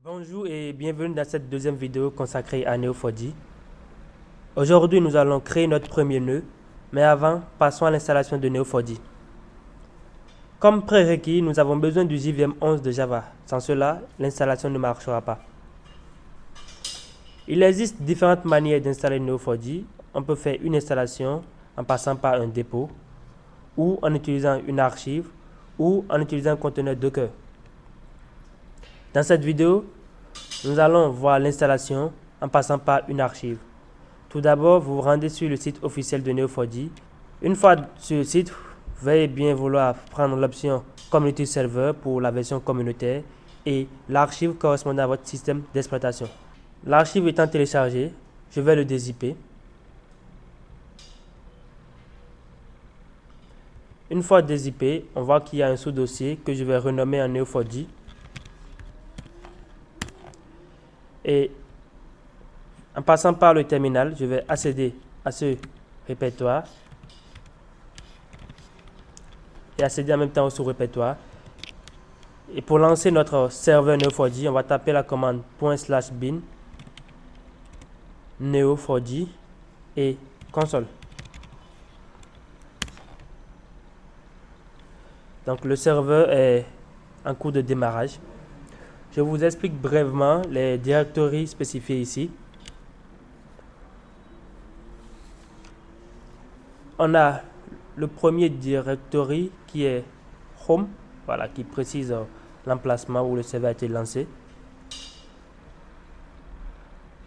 Bonjour et bienvenue dans cette deuxième vidéo consacrée à Neo4j. Aujourd'hui, nous allons créer notre premier nœud, mais avant, passons à l'installation de Neo4j. Comme prérequis, nous avons besoin du JVM 11 de Java. Sans cela, l'installation ne marchera pas. Il existe différentes manières d'installer Neo4j. On peut faire une installation en passant par un dépôt, ou en utilisant une archive, ou en utilisant un conteneur Docker. Dans cette vidéo, nous allons voir l'installation en passant par une archive. Tout d'abord, vous vous rendez sur le site officiel de Neo4j. Une fois sur le site, veuillez bien vouloir prendre l'option Community Server pour la version communautaire et l'archive correspondant à votre système d'exploitation. L'archive étant téléchargée, je vais le dézipper. Une fois dézippé, on voit qu'il y a un sous-dossier que je vais renommer en Neo4j. Et en passant par le terminal, je vais accéder à ce répertoire et accéder en même temps au sous-répertoire. Et pour lancer notre serveur Neo4j, on va taper la commande /bin Neo4j et console. Donc le serveur est en cours de démarrage. Je vous explique brièvement les directories spécifiées ici. On a le premier directory qui est Home, voilà, qui précise l'emplacement où le serveur a été lancé.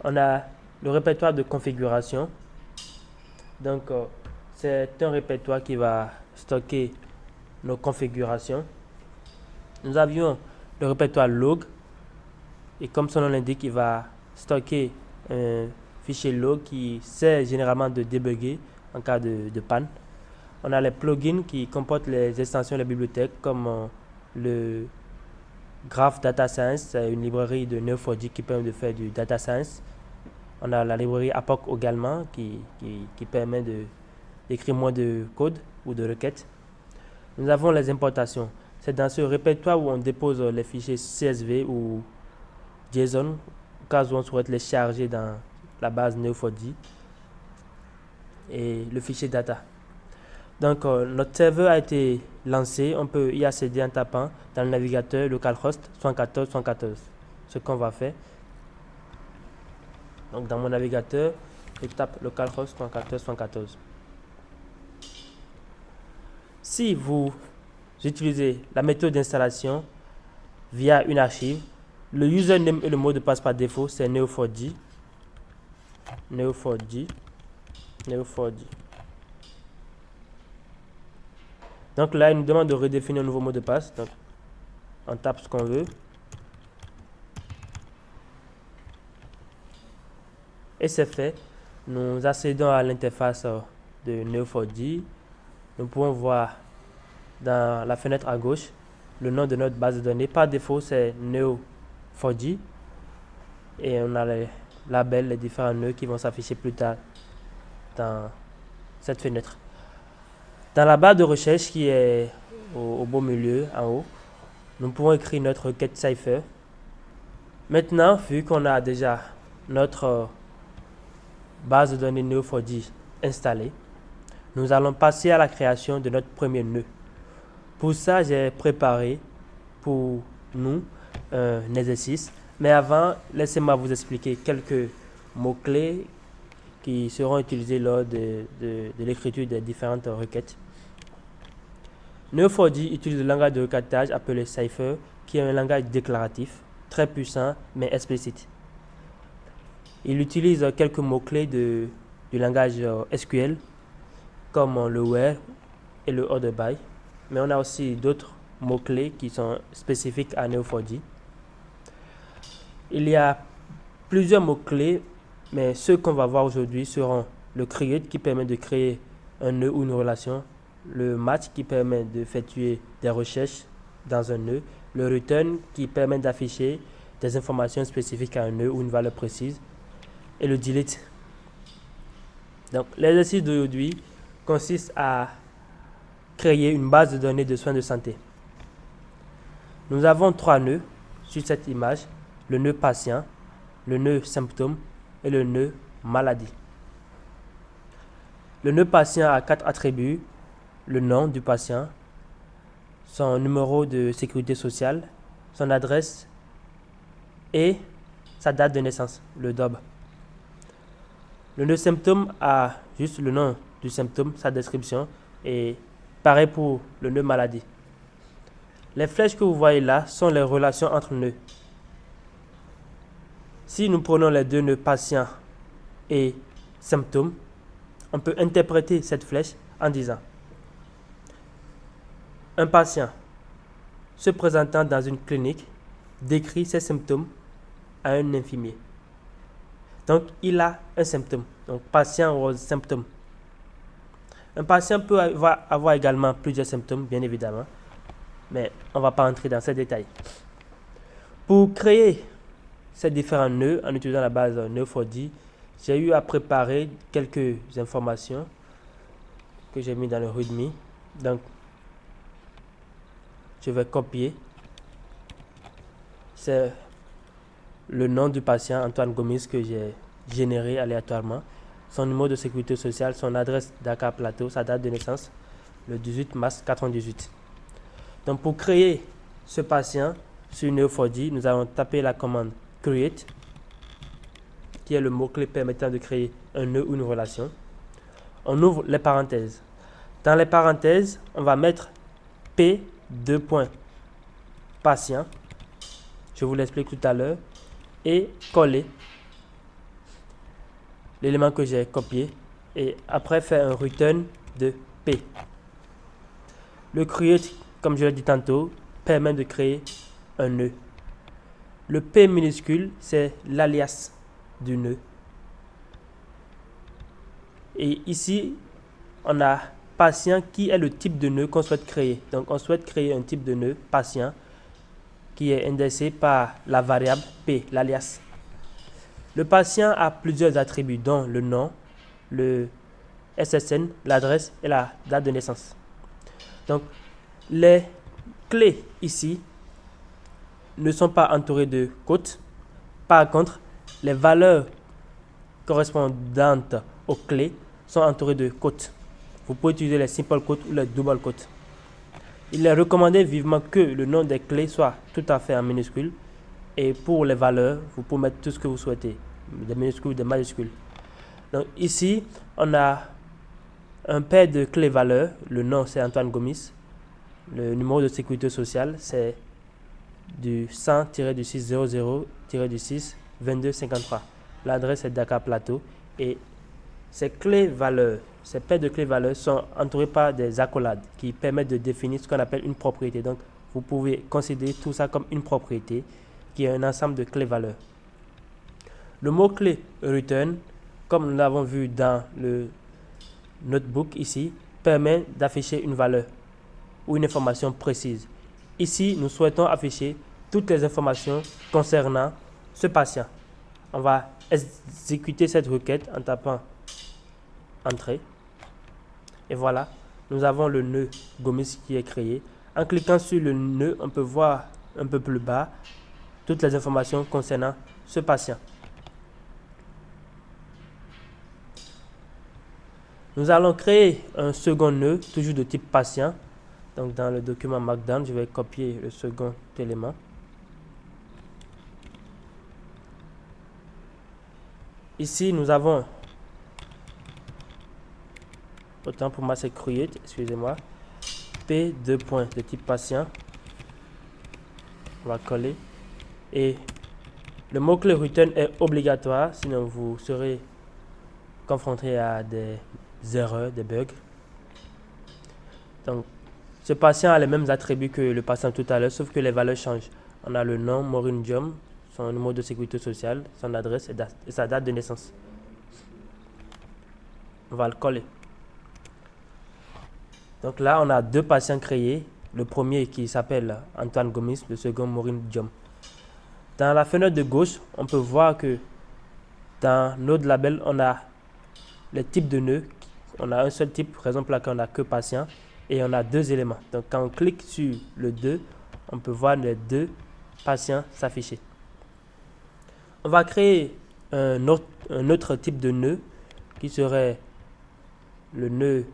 On a le répertoire de configuration. Donc, c'est un répertoire qui va stocker nos configurations. Nous avions le répertoire log. Et comme son nom l'indique, il va stocker un fichier log qui sert généralement de débugger en cas de panne. On a les plugins qui comportent les extensions et les bibliothèques comme le Graph Data Science, c'est une librairie de Neo4j qui permet de faire du data science. On a la librairie Apoc également qui permet d'écrire moins de code ou de requêtes. Nous avons les importations. C'est dans ce répertoire où on dépose les fichiers CSV ou JSON, au cas où on souhaite les charger dans la base Neo4j, et le fichier data. Donc, notre serveur a été lancé. On peut y accéder en tapant dans le navigateur localhost 114.114. Ce qu'on va faire. Donc, dans mon navigateur, je tape localhost 114.114. Si vous utilisez la méthode d'installation via une archive, le username et le mot de passe par défaut, c'est Neo4j. Neo4j. Donc là, il nous demande de redéfinir un nouveau mot de passe. Donc, on tape ce qu'on veut. Et c'est fait. Nous accédons à l'interface de Neo4j. Nous pouvons voir dans la fenêtre à gauche le nom de notre base de données. Par défaut, c'est Neo4j. Et on a les labels, les différents nœuds qui vont s'afficher plus tard dans cette fenêtre. Dans la barre de recherche qui est au beau milieu, en haut, nous pouvons écrire notre requête Cypher. Maintenant, vu qu'on a déjà notre base de données Neo4j installée, nous allons passer à la création de notre premier nœud. Pour ça, j'ai préparé pour nous un exercice. Mais avant, laissez-moi vous expliquer quelques mots-clés qui seront utilisés lors de l'écriture des différentes requêtes. Neo4j utilise le langage de requêtage appelé Cypher, qui est un langage déclaratif, très puissant mais explicite. Il utilise quelques mots-clés du langage SQL, comme le where et le order by. Mais on a aussi d'autres mots-clés qui sont spécifiques à Neo4j. Il y a plusieurs mots-clés, mais ceux qu'on va voir aujourd'hui seront le create qui permet de créer un nœud ou une relation, le match qui permet d'effectuer des recherches dans un nœud, le return qui permet d'afficher des informations spécifiques à un nœud ou une valeur précise, et le delete. Donc l'exercice d'aujourd'hui consiste à créer une base de données de soins de santé. Nous avons 3 nœuds sur cette image. le nœud patient, le nœud symptôme et le nœud maladie. Le nœud patient a 4 attributs: le nom du patient, son numéro de sécurité sociale, son adresse et sa date de naissance, le DOB. Le nœud symptôme a juste le nom du symptôme, sa description, et pareil pour le nœud maladie. Les flèches que vous voyez là sont les relations entre nœuds. Si nous prenons les deux nœuds patient et symptôme, on peut interpréter cette flèche en disant: un patient se présentant dans une clinique décrit ses symptômes à un infirmier. Donc, il a un symptôme. Donc, patient ou symptôme. Un patient peut avoir également plusieurs symptômes, bien évidemment, mais on ne va pas entrer dans ces détails. Pour créer ces différents nœuds en utilisant la base Neo4j, j'ai eu à préparer quelques informations que j'ai mis dans le README. Donc, je vais copier. C'est le nom du patient, Antoine Gomis, que j'ai généré aléatoirement, son numéro de sécurité sociale, son adresse Dakar Plateau, sa date de naissance, le 18 mars 1998. Donc, pour créer ce patient sur Neo4j, nous allons taper la commande create, qui est le mot-clé permettant de créer un nœud ou une relation. On ouvre les parenthèses. Dans les parenthèses, on va mettre P, patient, je vous l'explique tout à l'heure, et coller l'élément que j'ai copié, et après faire un return de P. Le create, comme je l'ai dit tantôt, permet de créer un nœud. Le P minuscule, c'est l'alias du nœud. Et ici, on a patient qui est le type de nœud qu'on souhaite créer. Donc, on souhaite créer un type de nœud patient qui est indexé par la variable P, l'alias. Le patient a plusieurs attributs, dont le nom, le SSN, l'adresse et la date de naissance. Donc, les clés ici ne sont pas entourées de quotes. Par contre, les valeurs correspondantes aux clés sont entourées de quotes. Vous pouvez utiliser les simple quotes ou les double quotes. Il est recommandé vivement que le nom des clés soit tout à fait en minuscule. Et pour les valeurs, vous pouvez mettre tout ce que vous souhaitez, des minuscules ou des majuscules. Donc ici, on a un paire de clés valeurs. Le nom, c'est Antoine Gomis. Le numéro de sécurité sociale, c'est du 100-600-6 2253. L'adresse est Dakar Plateau. Et ces clés valeurs, ces paires de clés valeurs sont entourées par des accolades qui permettent de définir ce qu'on appelle une propriété. Donc, vous pouvez considérer tout ça comme une propriété qui est un ensemble de clés valeurs. Le mot-clé return, comme nous l'avons vu dans le notebook ici, permet d'afficher une valeur ou une information précise. Ici, nous souhaitons afficher toutes les informations concernant ce patient. On va exécuter cette requête en tapant Entrée. Et voilà, nous avons le nœud Gomis qui est créé. En cliquant sur le nœud, on peut voir un peu plus bas toutes les informations concernant ce patient. Nous allons créer un second nœud, toujours de type patient. Donc dans le document Markdown, je vais copier le second élément. Ici, nous avons, autant pour moi c'est create, excusez-moi, P, de type patient. On va coller. Et le mot-clé return est obligatoire, sinon vous serez confronté à des erreurs, des bugs. Donc, ce patient a les mêmes attributs que le patient tout à l'heure, sauf que les valeurs changent. On a le nom, Maureen Diom, son numéro de sécurité sociale, son adresse et sa date de naissance. On va le coller. Donc là, on a deux patients créés. Le premier qui s'appelle Antoine Gomis, le second Maureen Diom. Dans la fenêtre de gauche, on peut voir que dans notre label, on a les types de nœuds. On a un seul type, raison pour laquelle on n'a que patient. Et on a deux éléments. Donc quand on clique sur le 2, on peut voir les deux patients s'afficher. On va créer un autre type de nœud qui serait le nœud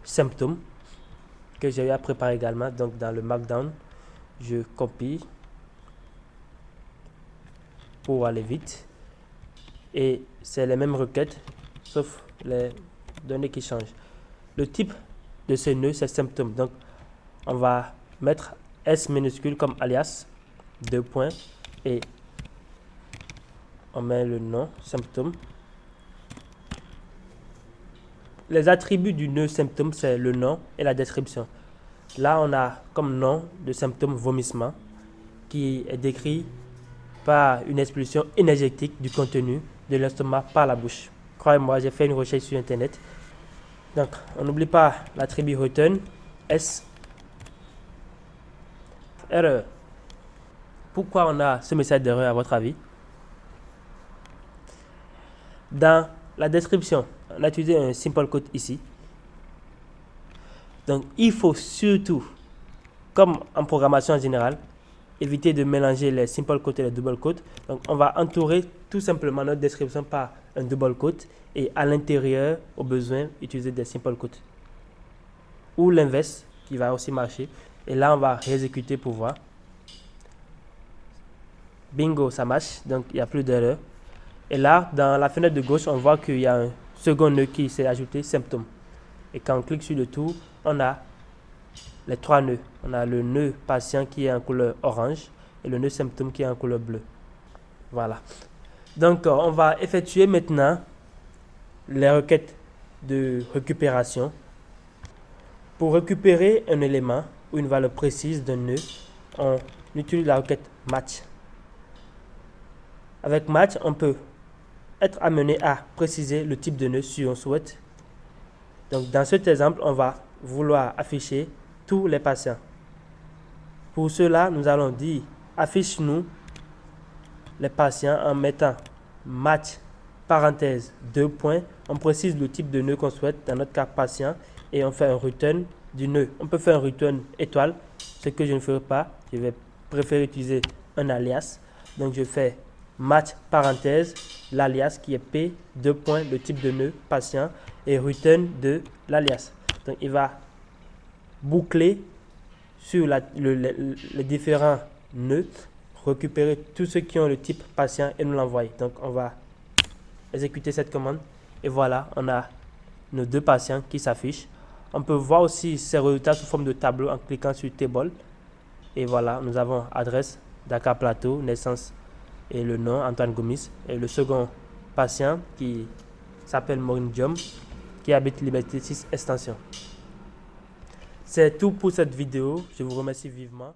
symptôme que j'ai à préparer également. Donc dans le Markdown, je copie pour aller vite. Et c'est les mêmes requêtes, sauf les données qui changent. Le type de ce nœud, c'est symptôme. Donc, on va mettre S minuscule comme alias, 2 points, et on met le nom, symptôme. Les attributs du nœud symptôme, c'est le nom et la description. Là, on a comme nom de symptôme vomissement, qui est décrit par une expulsion énergétique du contenu de l'estomac par la bouche. Croyez-moi, j'ai fait une recherche sur Internet. Donc, on n'oublie pas l'attribut return, S. Erreur. Pourquoi on a ce message d'erreur à votre avis? Dans la description, on a utilisé un simple quote ici. Donc, il faut surtout, comme en programmation en général, éviter de mélanger les simple quotes et les double quotes. Donc, on va entourer tout simplement notre description par un double quote et à l'intérieur, au besoin, utiliser des simple quotes. Ou l'inverse, qui va aussi marcher. Et là, on va réexécuter pour voir. Bingo, ça marche. Donc, il n'y a plus d'erreur. Et là, dans la fenêtre de gauche, on voit qu'il y a un second nœud qui s'est ajouté, symptôme. Et quand on clique sur le tout, on a les 3 nœuds. On a le nœud patient qui est en couleur orange et le nœud symptôme qui est en couleur bleue. Voilà. Donc, on va effectuer maintenant les requêtes de récupération. Pour récupérer un élément ou une valeur précise d'un nœud, on utilise la requête match. Avec match, on peut être amené à préciser le type de nœud si on souhaite. Donc, dans cet exemple, on va vouloir afficher tous les patients. Pour cela, nous allons dire affiche-nous les patients en mettant match parenthèse 2 points. On précise le type de nœud qu'on souhaite, dans notre cas patient, et on fait un return du nœud. On peut faire un return étoile, ce que je ne ferai pas. Je vais préférer utiliser un alias. Donc je fais match parenthèse, l'alias qui est P, 2 points, le type de nœud patient, et return de l'alias. Donc il va boucler sur les différents nœuds, récupérer tous ceux qui ont le type patient et nous l'envoyer. Donc on va exécuter cette commande et voilà, on a nos 2 patients qui s'affichent. On peut voir aussi ces résultats sous forme de tableau en cliquant sur Table. Et voilà, nous avons adresse Dakar Plateau, naissance et le nom Antoine Gomis. Et le second patient qui s'appelle Maureen Diom, qui habite Liberté 6 Extension. C'est tout pour cette vidéo. Je vous remercie vivement.